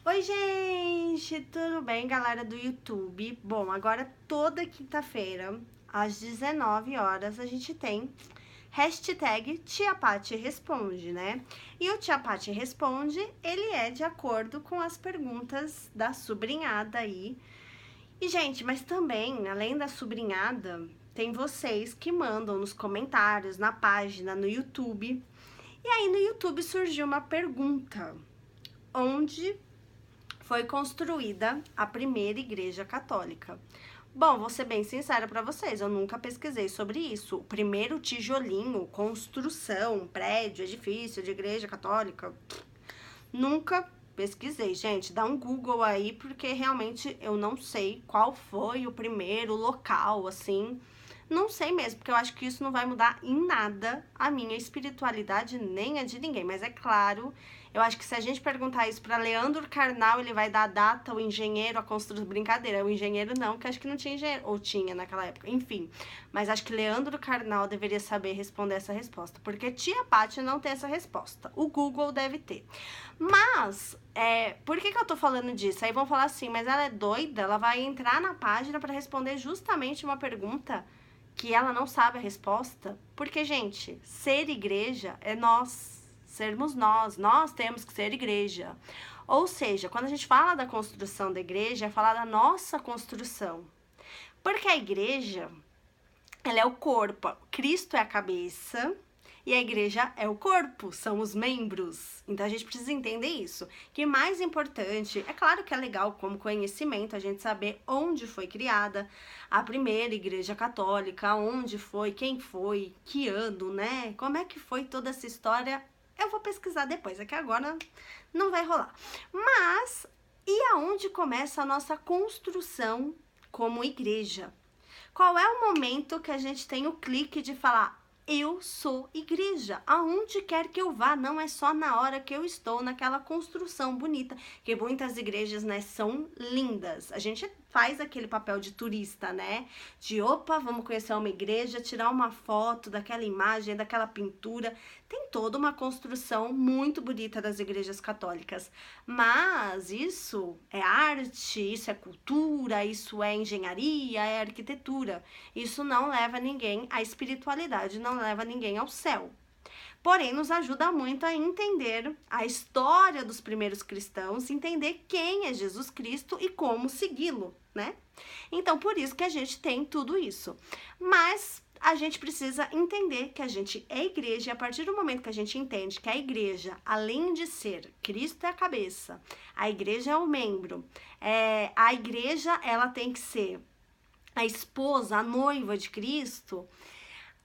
Oi, gente! Tudo bem, galera do YouTube? Bom, agora toda quinta-feira, às 19 horas, a gente tem hashtag Tia Paty Responde, né? E o Tia Paty Responde, ele é de acordo com as perguntas da sobrinhada aí. E, gente, mas também, além da sobrinhada, tem vocês que mandam nos comentários, na página, no YouTube. E aí, no YouTube surgiu uma pergunta. Onde foi construída a primeira igreja católica? Bom, vou ser bem sincera para vocês, eu nunca pesquisei sobre isso. O primeiro tijolinho, construção, prédio, edifício de igreja católica, nunca pesquisei. Gente, dá um Google aí, porque realmente eu não sei qual foi o primeiro local, assim. Não sei mesmo, porque eu acho que isso não vai mudar em nada a minha espiritualidade, nem a de ninguém. Mas é claro, eu acho que se a gente perguntar isso para Leandro Carnal, ele vai dar a data, o engenheiro, a construção. Brincadeira, o engenheiro não, que acho que não tinha engenheiro, ou tinha naquela época, enfim. Mas acho que Leandro Carnal deveria saber responder essa resposta, porque tia Paty não tem essa resposta. O Google deve ter. Mas, por que eu tô falando disso? Aí vão falar assim, mas ela é doida, ela vai entrar na página para responder justamente uma pergunta que ela não sabe a resposta, porque, gente, ser igreja é sermos nós temos que ser igreja. Ou seja, quando a gente fala da construção da igreja, é falar da nossa construção. Porque a igreja, ela é o corpo, Cristo é a cabeça, e a igreja é o corpo, são os membros. Então a gente precisa entender isso. Que mais importante, é claro que é legal como conhecimento a gente saber onde foi criada a primeira igreja católica, onde foi, quem foi, que ano, né? Como é que foi toda essa história? Eu vou pesquisar depois, é que agora não vai rolar. Mas e aonde começa a nossa construção como igreja? Qual é o momento que a gente tem o clique de falar: eu sou igreja, aonde quer que eu vá, não é só na hora que eu estou naquela construção bonita, que muitas igrejas, né, são lindas. A gente faz aquele papel de turista, né, de opa, vamos conhecer uma igreja, tirar uma foto daquela imagem, daquela pintura. Tem toda uma construção muito bonita das igrejas católicas, mas isso é arte, isso é cultura, isso é engenharia, é arquitetura. Isso não leva ninguém à espiritualidade, não leva ninguém ao céu. Porém, nos ajuda muito a entender a história dos primeiros cristãos, entender quem é Jesus Cristo e como segui-lo, né? Então, por isso que a gente tem tudo isso. Mas a gente precisa entender que a gente é igreja, e a partir do momento que a gente entende que a igreja, além de ser Cristo é a cabeça, a igreja é o membro, a igreja ela tem que ser a esposa, a noiva de Cristo,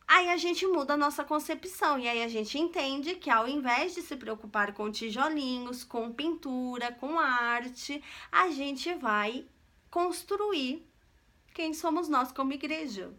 aí a gente muda a nossa concepção e aí a gente entende que ao invés de se preocupar com tijolinhos, com pintura, com arte, a gente vai construir quem somos nós como igreja.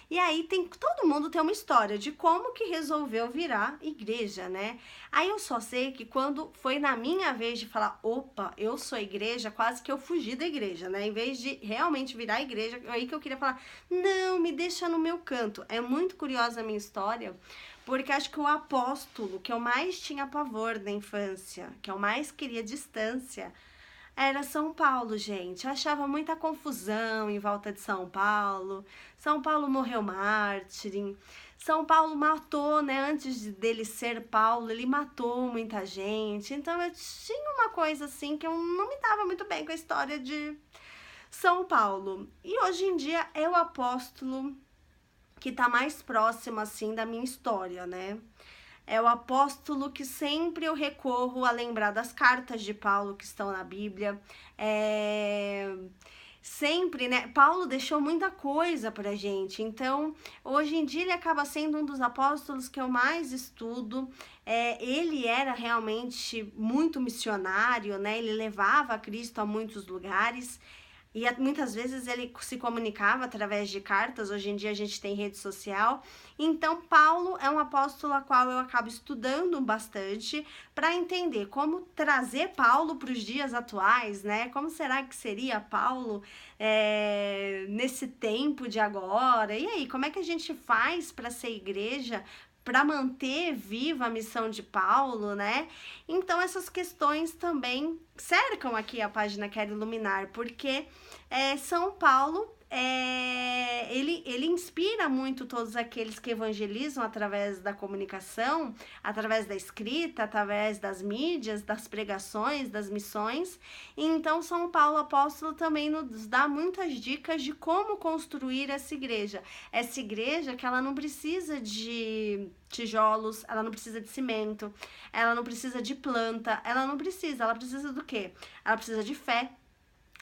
E aí todo mundo tem uma história de como que resolveu virar igreja, né? Aí eu só sei que quando foi na minha vez de falar, opa, eu sou igreja, quase que eu fugi da igreja, né? Em vez de realmente virar igreja, aí que eu queria falar, não, me deixa no meu canto. É muito curiosa a minha história, porque acho que o apóstolo que eu mais tinha pavor na infância, que eu mais queria distância, era São Paulo, gente. Eu achava muita confusão em volta de São Paulo. São Paulo morreu mártir. São Paulo matou, né? Dele ser Paulo, ele matou muita gente. Então eu tinha uma coisa assim que eu não me dava muito bem com a história de São Paulo. E hoje em dia é o apóstolo que tá mais próximo assim da minha história, né? É o apóstolo que sempre eu recorro a lembrar das cartas de Paulo que estão na Bíblia. Sempre, né? Paulo deixou muita coisa pra gente. Então, hoje em dia ele acaba sendo um dos apóstolos que eu mais estudo. Ele era realmente muito missionário, né? Ele levava Cristo a muitos lugares. E muitas vezes ele se comunicava através de cartas, hoje em dia a gente tem rede social. Então, Paulo é um apóstolo a qual eu acabo estudando bastante para entender como trazer Paulo para os dias atuais, né? Como será que seria Paulo nesse tempo de agora? E aí, como é que a gente faz para ser igreja para manter viva a missão de Paulo, né? Então essas questões também cercam aqui a página Quero Iluminar, porque São Paulo ele inspira muito todos aqueles que evangelizam através da comunicação, através da escrita, através das mídias, das pregações, das missões. Então São Paulo apóstolo também nos dá muitas dicas de como construir essa igreja que ela não precisa de tijolos, ela não precisa de cimento, ela não precisa de planta, ela precisa do quê? Ela precisa de fé.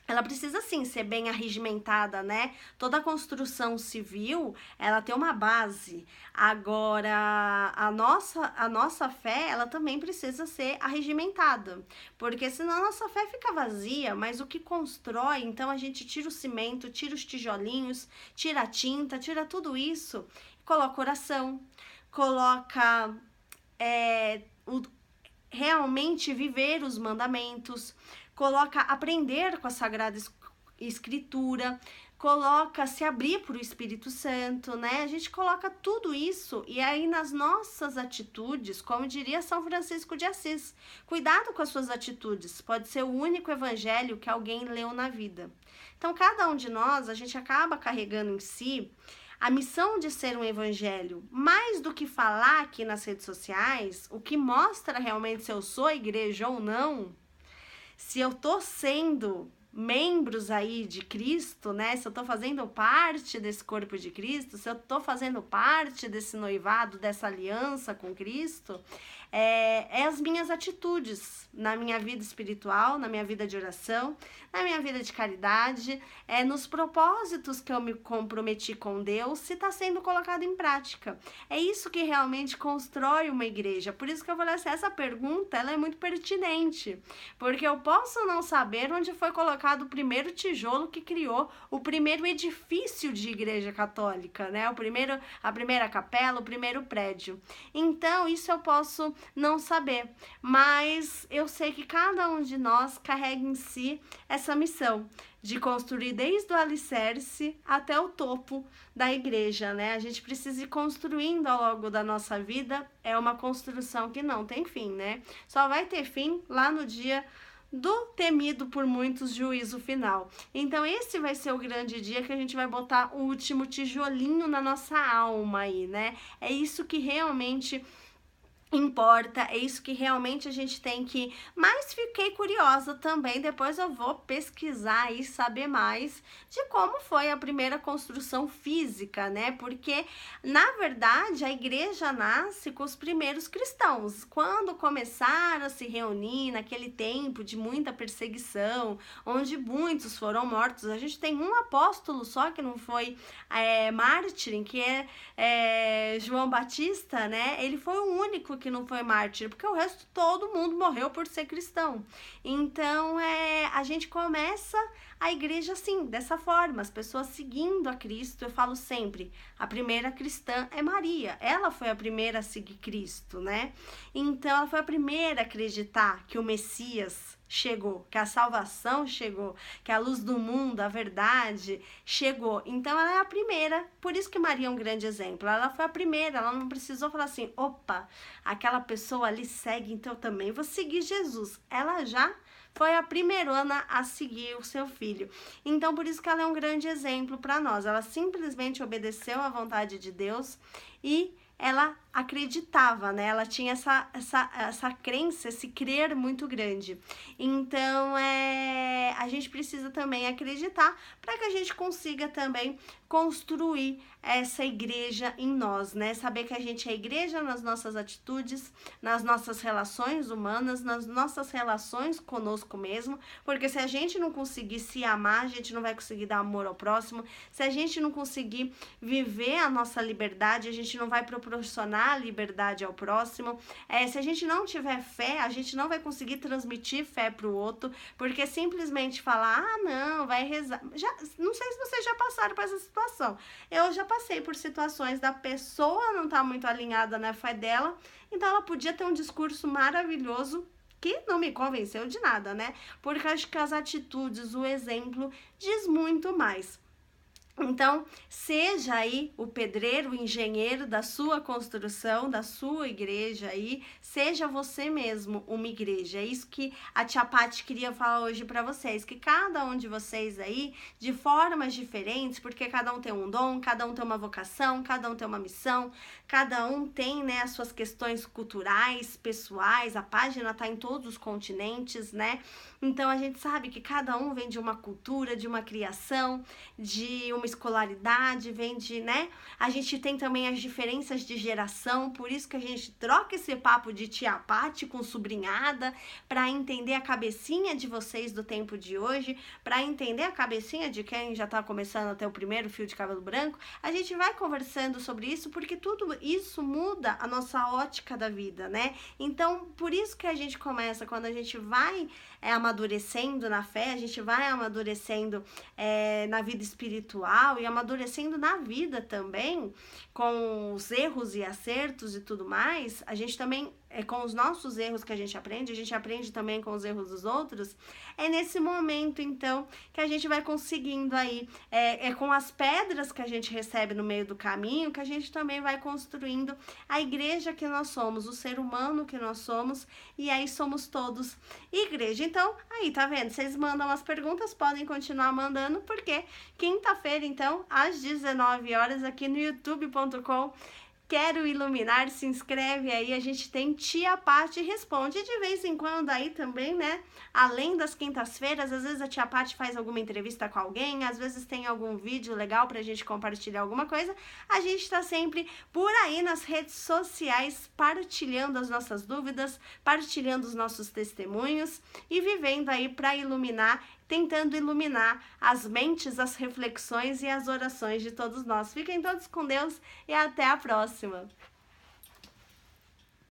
Ela precisa, sim, ser bem arregimentada, né? Toda construção civil, ela tem uma base. Agora, a nossa fé, ela também precisa ser arregimentada. Porque senão a nossa fé fica vazia, mas o que constrói, então a gente tira o cimento, tira os tijolinhos, tira a tinta, tira tudo isso, coloca oração, coloca realmente viver os mandamentos, coloca aprender com a Sagrada Escritura, coloca se abrir para o Espírito Santo, né? A gente coloca tudo isso e aí nas nossas atitudes, como diria São Francisco de Assis, cuidado com as suas atitudes, pode ser o único evangelho que alguém leu na vida. Então, cada um de nós, a gente acaba carregando em si a missão de ser um evangelho. Mais do que falar aqui nas redes sociais, o que mostra realmente se eu sou igreja ou não, se eu tô sendo membros aí de Cristo, né? Se eu tô fazendo parte desse corpo de Cristo, se eu tô fazendo parte desse noivado, dessa aliança com Cristo, as minhas atitudes na minha vida espiritual, na minha vida de oração, na minha vida de caridade, nos propósitos que eu me comprometi com Deus, se está sendo colocado em prática. É isso que realmente constrói uma igreja. Por isso que eu falei assim, essa pergunta ela é muito pertinente, porque eu posso não saber onde foi colocado o primeiro tijolo que criou o primeiro edifício de igreja católica, né? A primeira capela, o primeiro prédio. Então, isso eu posso não saber, mas eu sei que cada um de nós carrega em si essa missão de construir desde o alicerce até o topo da igreja, né? A gente precisa ir construindo ao longo da nossa vida, é uma construção que não tem fim, né? Só vai ter fim lá no dia do temido por muitos juízo final. Então esse vai ser o grande dia que a gente vai botar o último tijolinho na nossa alma aí, né? É isso que realmente importa, é isso que realmente a gente tem que... Mas fiquei curiosa também, depois eu vou pesquisar e saber mais de como foi a primeira construção física, né? Porque, na verdade, a igreja nasce com os primeiros cristãos. Quando começaram a se reunir naquele tempo de muita perseguição, onde muitos foram mortos, a gente tem um apóstolo só que não foi mártir, que é João Batista, né? Ele foi o único que não foi mártir, porque o resto todo mundo morreu por ser cristão. Então, a gente começa a igreja assim, dessa forma, as pessoas seguindo a Cristo. Eu falo sempre, a primeira cristã é Maria, ela foi a primeira a seguir Cristo, né? Então, ela foi a primeira a acreditar que o Messias chegou, que a salvação chegou, que a luz do mundo, a verdade chegou. Então ela é a primeira, por isso que Maria é um grande exemplo. Ela foi a primeira, ela não precisou falar assim, opa, aquela pessoa ali segue, então eu também vou seguir Jesus. Ela já foi a primeirona a seguir o seu filho. Então por isso que ela é um grande exemplo para nós. Ela simplesmente obedeceu à vontade de Deus e ela acreditava, né? Ela tinha essa crença, esse crer muito grande. Então, a gente precisa também acreditar para que a gente consiga também construir essa igreja em nós, né? Saber que a gente é igreja nas nossas atitudes, nas nossas relações humanas, nas nossas relações conosco mesmo, porque se a gente não conseguir se amar, a gente não vai conseguir dar amor ao próximo. Se a gente não conseguir viver a nossa liberdade, a gente não vai proporcionar a liberdade ao próximo. Se a gente não tiver fé, a gente não vai conseguir transmitir fé para o outro, porque simplesmente falar, não, vai rezar. Não sei se vocês já passaram por essa situação. Eu já passei por situações da pessoa não estar muito alinhada na fé dela, então ela podia ter um discurso maravilhoso que não me convenceu de nada, né? Porque acho que as atitudes, o exemplo, diz muito mais. Então, seja aí o pedreiro, o engenheiro da sua construção, da sua igreja aí, seja você mesmo uma igreja. É isso que a tia Paty queria falar hoje para vocês, que cada um de vocês aí, de formas diferentes, porque cada um tem um dom, cada um tem uma vocação, cada um tem uma missão, cada um tem, né, as suas questões culturais, pessoais, a página tá em todos os continentes, né? Então a gente sabe que cada um vem de uma cultura, de uma criação, de uma escolaridade, vem de, né? A gente tem também as diferenças de geração, por isso que a gente troca esse papo de tia Paty com sobrinhada, para entender a cabecinha de vocês do tempo de hoje, para entender a cabecinha de quem já tá começando a ter o primeiro fio de cabelo branco. A gente vai conversando sobre isso, porque tudo isso muda a nossa ótica da vida, né? Então, por isso que a gente começa, quando a gente vai amadurecendo na fé, a gente vai amadurecendo na vida espiritual e amadurecendo na vida também, com os erros e acertos e tudo mais, a gente também, com os nossos erros que a gente aprende também com os erros dos outros, é nesse momento, então, que a gente vai conseguindo aí, com as pedras que a gente recebe no meio do caminho, que a gente também vai construindo a igreja que nós somos, o ser humano que nós somos, e aí somos todos igreja. Então, aí, tá vendo? Vocês mandam as perguntas, podem continuar mandando, porque quinta-feira, então, às 19 horas, aqui no youtube.com, Quero Iluminar, se inscreve aí, a gente tem Tia Paty Responde. E de vez em quando aí também, né, além das quintas-feiras, às vezes a Tia Paty faz alguma entrevista com alguém, às vezes tem algum vídeo legal pra gente compartilhar alguma coisa. A gente tá sempre por aí nas redes sociais, partilhando as nossas dúvidas, partilhando os nossos testemunhos e vivendo aí pra iluminar, tentando iluminar as mentes, as reflexões e as orações de todos nós. Fiquem todos com Deus e até a próxima!